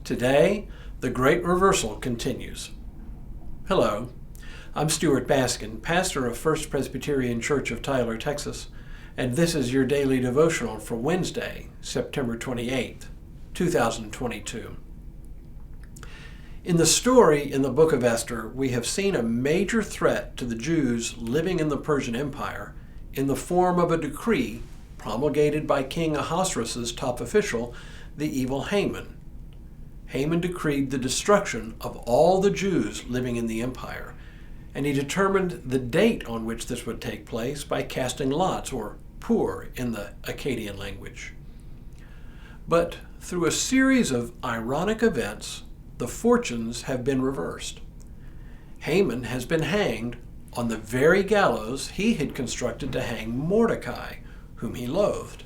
Today, the Great Reversal continues. Hello, I'm Stuart Baskin, pastor of First Presbyterian Church of Tyler, Texas, and this is your daily devotional for Wednesday, September 28th, 2022. In the story in the book of Esther, we have seen a major threat to the Jews living in the Persian Empire in the form of a decree promulgated by King Ahasuerus' top official, the evil Haman. Haman decreed the destruction of all the Jews living in the empire, and he determined the date on which this would take place by casting lots, or pur in the Akkadian language. But through a series of ironic events, the fortunes have been reversed. Haman has been hanged on the very gallows he had constructed to hang Mordecai, whom he loathed.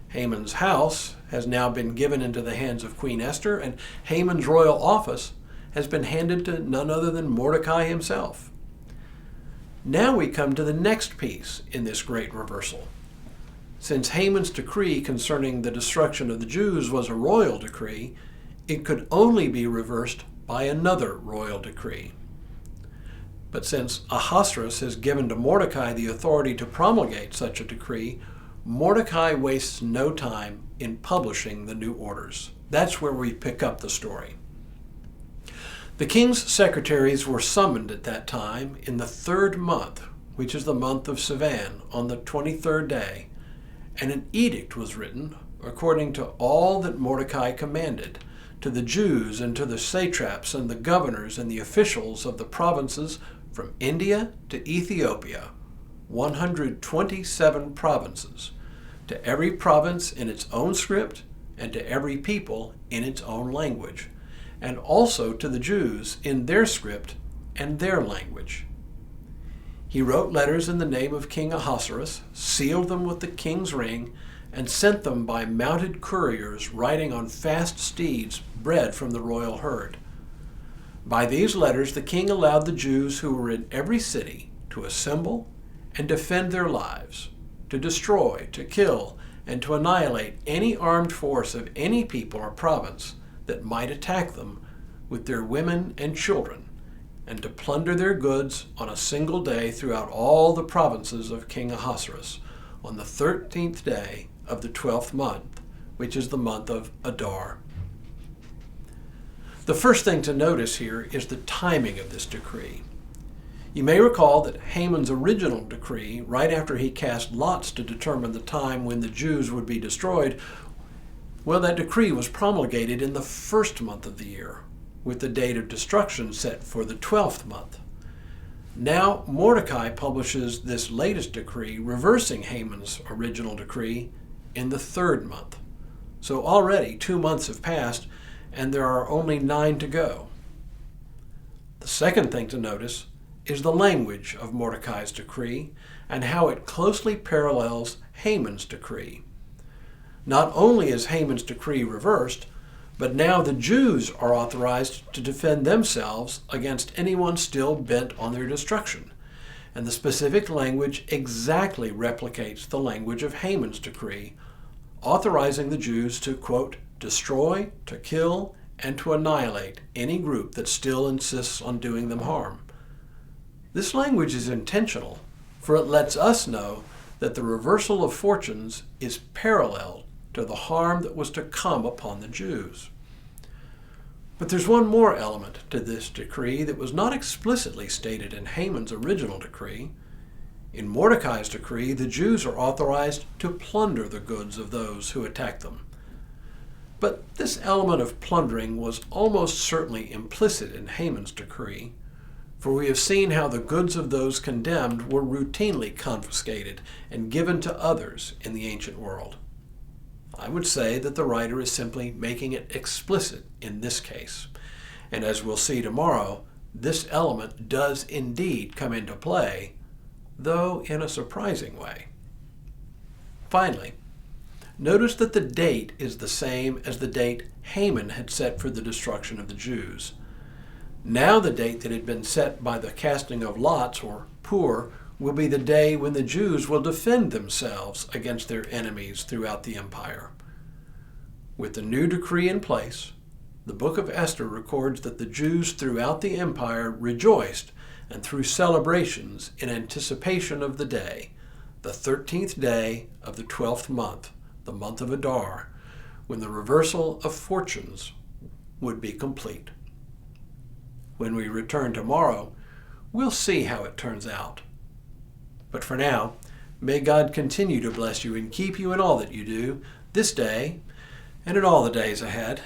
Haman's house has now been given into the hands of Queen Esther, and Haman's royal office has been handed to none other than Mordecai himself. Now we come to the next piece in this great reversal. Since Haman's decree concerning the destruction of the Jews was a royal decree, it could only be reversed by another royal decree. But since Ahasuerus has given to Mordecai the authority to promulgate such a decree, Mordecai wastes no time in publishing the new orders. That's where we pick up the story. The king's secretaries were summoned at that time in the third month, which is the month of Sivan, on the 23rd day, and an edict was written according to all that Mordecai commanded, to the Jews and to the satraps and the governors and the officials of the provinces from India to Ethiopia, 127 provinces, to every province in its own script and to every people in its own language, and also to the Jews in their script and their language. He wrote letters in the name of King Ahasuerus, sealed them with the king's ring, and sent them by mounted couriers riding on fast steeds bred from the royal herd. By these letters the king allowed the Jews who were in every city to assemble and defend their lives, to destroy, to kill, and to annihilate any armed force of any people or province that might attack them with their women and children, and to plunder their goods on a single day throughout all the provinces of King Ahasuerus, on the 13th day of the 12th month, which is the month of Adar. The first thing to notice here is the timing of this decree. You may recall that Haman's original decree, right after he cast lots to determine the time when the Jews would be destroyed, well, that decree was promulgated in the first month of the year, with the date of destruction set for the 12th month. Now Mordecai publishes this latest decree, reversing Haman's original decree, in the third month. So already 2 months have passed, and there are only 9 to go. The second thing to notice is the language of Mordecai's decree and how it closely parallels Haman's decree. Not only is Haman's decree reversed, but now the Jews are authorized to defend themselves against anyone still bent on their destruction, and the specific language exactly replicates the language of Haman's decree, authorizing the Jews to, quote, destroy, to kill, and to annihilate any group that still insists on doing them harm. This language is intentional, for it lets us know that the reversal of fortunes is parallel to the harm that was to come upon the Jews. But there's one more element to this decree that was not explicitly stated in Haman's original decree. In Mordecai's decree, the Jews are authorized to plunder the goods of those who attack them. But this element of plundering was almost certainly implicit in Haman's decree, for we have seen how the goods of those condemned were routinely confiscated and given to others in the ancient world. I would say that the writer is simply making it explicit in this case. And as we'll see tomorrow, this element does indeed come into play, though in a surprising way. Finally, notice that the date is the same as the date Haman had set for the destruction of the Jews. Now the date that had been set by the casting of lots, or pur, will be the day when the Jews will defend themselves against their enemies throughout the empire. With the new decree in place, The book of Esther records that the Jews throughout the empire rejoiced and threw celebrations in anticipation of the day, the 13th day of the 12th month, the month of Adar, when the reversal of fortunes would be complete. When we return tomorrow, we'll see how it turns out. But for now, may God continue to bless you and keep you in all that you do, this day and in all the days ahead.